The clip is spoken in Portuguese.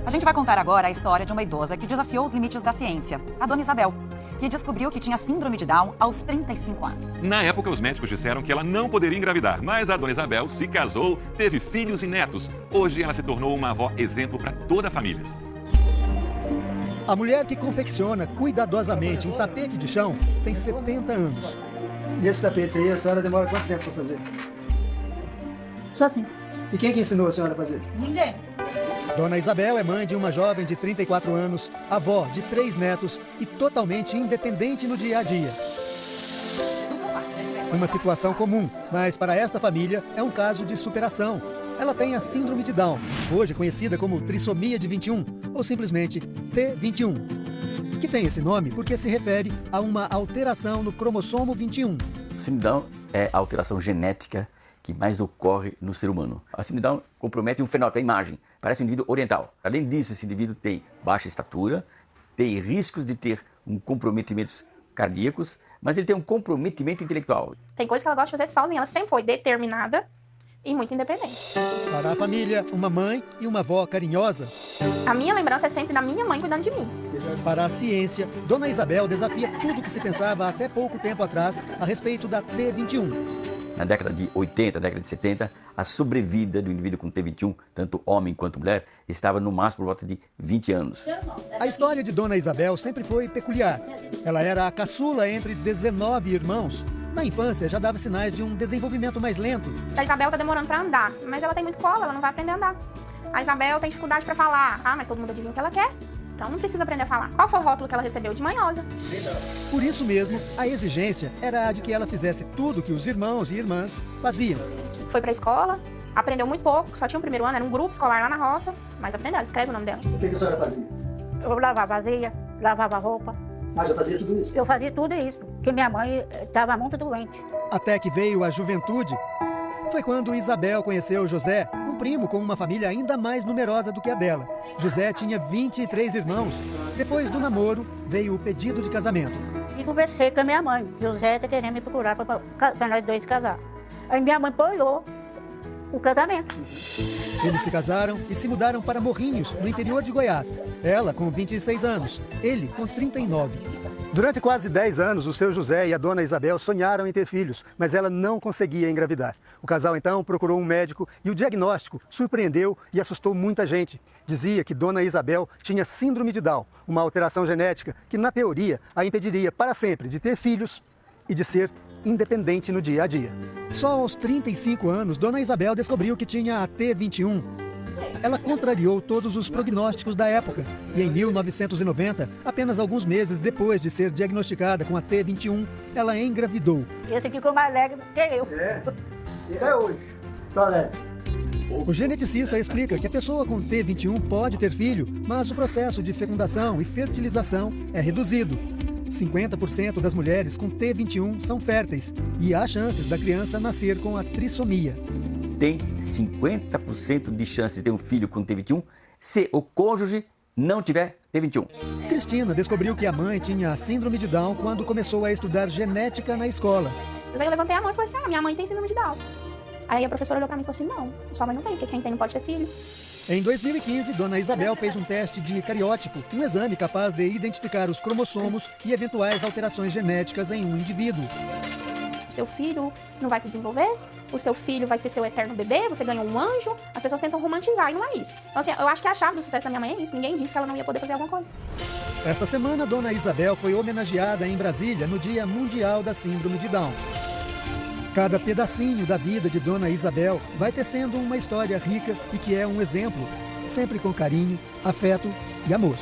A gente vai contar agora a história de uma idosa que desafiou os limites da ciência, a Dona Isabel, que descobriu que tinha síndrome de Down aos 35 anos. Na época, os médicos disseram que ela não poderia engravidar, mas a Dona Isabel se casou, teve filhos e netos. Hoje ela se tornou uma avó exemplo para toda a família. A mulher que confecciona cuidadosamente um tapete de chão tem 70 anos. E esse tapete aí, a senhora demora quanto tempo para fazer? Só assim. E quem que ensinou a senhora a fazer? Ninguém. Dona Isabel é mãe de uma jovem de 34 anos, avó de 3 netos e totalmente independente no dia a dia. Uma situação comum, mas para esta família é um caso de superação. Ela tem a síndrome de Down, hoje conhecida como trissomia de 21, ou simplesmente T21, que tem esse nome porque se refere a uma alteração no cromossomo 21. Síndrome de Down é a alteração genética que mais ocorre no ser humano. A síndrome de Down compromete um fenótipo, a imagem, parece um indivíduo oriental. Além disso, esse indivíduo tem baixa estatura, tem riscos de ter comprometimentos cardíacos, mas ele tem um comprometimento intelectual. Tem coisa que ela gosta de fazer sozinha, ela sempre foi determinada e muito independente. Para a família, uma mãe e uma avó carinhosa. A minha lembrança é sempre da minha mãe cuidando de mim. Para a ciência, Dona Isabel desafia tudo que se pensava até pouco tempo atrás a respeito da T21. Na década de 80, década de 70, a sobrevida do indivíduo com T21, tanto homem quanto mulher, estava no máximo por volta de 20 anos. A história de Dona Isabel sempre foi peculiar. Ela era a caçula entre 19 irmãos. Na infância, já dava sinais de um desenvolvimento mais lento. A Isabel tá demorando para andar, mas ela tem muito colo, ela não vai aprender a andar. A Isabel tem dificuldade para falar. Ah, mas todo mundo adivinha o que ela quer. Então não precisa aprender a falar. Qual foi o rótulo que ela recebeu? De manhosa. Por isso mesmo, a exigência era a de que ela fizesse tudo que os irmãos e irmãs faziam. Foi pra escola, aprendeu muito pouco, só tinha o primeiro ano, era um grupo escolar lá na roça, mas aprendeu, escreve o nome dela. O que a senhora fazia? Eu lavava vasilha, lavava roupa. Ah, já fazia tudo isso? Eu fazia tudo isso, porque minha mãe estava muito doente. Até que veio a juventude. Foi quando Isabel conheceu José, um primo com uma família ainda mais numerosa do que a dela. José tinha 23 irmãos. Depois do namoro, veio o pedido de casamento. E conversei com a minha mãe. José está querendo me procurar para nós dois casar. Aí minha mãe apoiou o casamento. Eles se casaram e se mudaram para Morrinhos, no interior de Goiás. Ela com 26 anos, ele com 39. Durante quase 10 anos, o seu José e a dona Isabel sonharam em ter filhos, mas ela não conseguia engravidar. O casal então procurou um médico e o diagnóstico surpreendeu e assustou muita gente. Dizia que dona Isabel tinha síndrome de Down, uma alteração genética que, na teoria, a impediria para sempre de ter filhos e de ser independente no dia a dia. Só aos 35 anos, dona Isabel descobriu que tinha a T21. Ela contrariou todos os prognósticos da época e em 1990, apenas alguns meses depois de ser diagnosticada com a T21, ela engravidou. Esse aqui ficou mais alegre do que eu. Até hoje. Só alegre. O geneticista explica que a pessoa com T21 pode ter filho, mas o processo de fecundação e fertilização é reduzido. 50% das mulheres com T21 são férteis e há chances da criança nascer com a trissomia. Tem 50% de chance de ter um filho com T21 se o cônjuge não tiver T21. Cristina descobriu que a mãe tinha a síndrome de Down quando começou a estudar genética na escola. Mas aí eu levantei a mão e falei assim, minha mãe tem síndrome de Down. Aí a professora olhou pra mim e falou assim, não, sua mãe não tem, porque quem tem não pode ter filho. Em 2015, dona Isabel fez um teste de cariótipo, um exame capaz de identificar os cromossomos e eventuais alterações genéticas em um indivíduo. O seu filho não vai se desenvolver, o seu filho vai ser seu eterno bebê, você ganhou um anjo, as pessoas tentam romantizar e não é isso. Então assim, eu acho que a chave do sucesso da minha mãe é isso, ninguém disse que ela não ia poder fazer alguma coisa. Esta semana, dona Isabel foi homenageada em Brasília no Dia Mundial da Síndrome de Down. Cada pedacinho da vida de dona Isabel vai tecendo uma história rica e que é um exemplo, sempre com carinho, afeto e amor.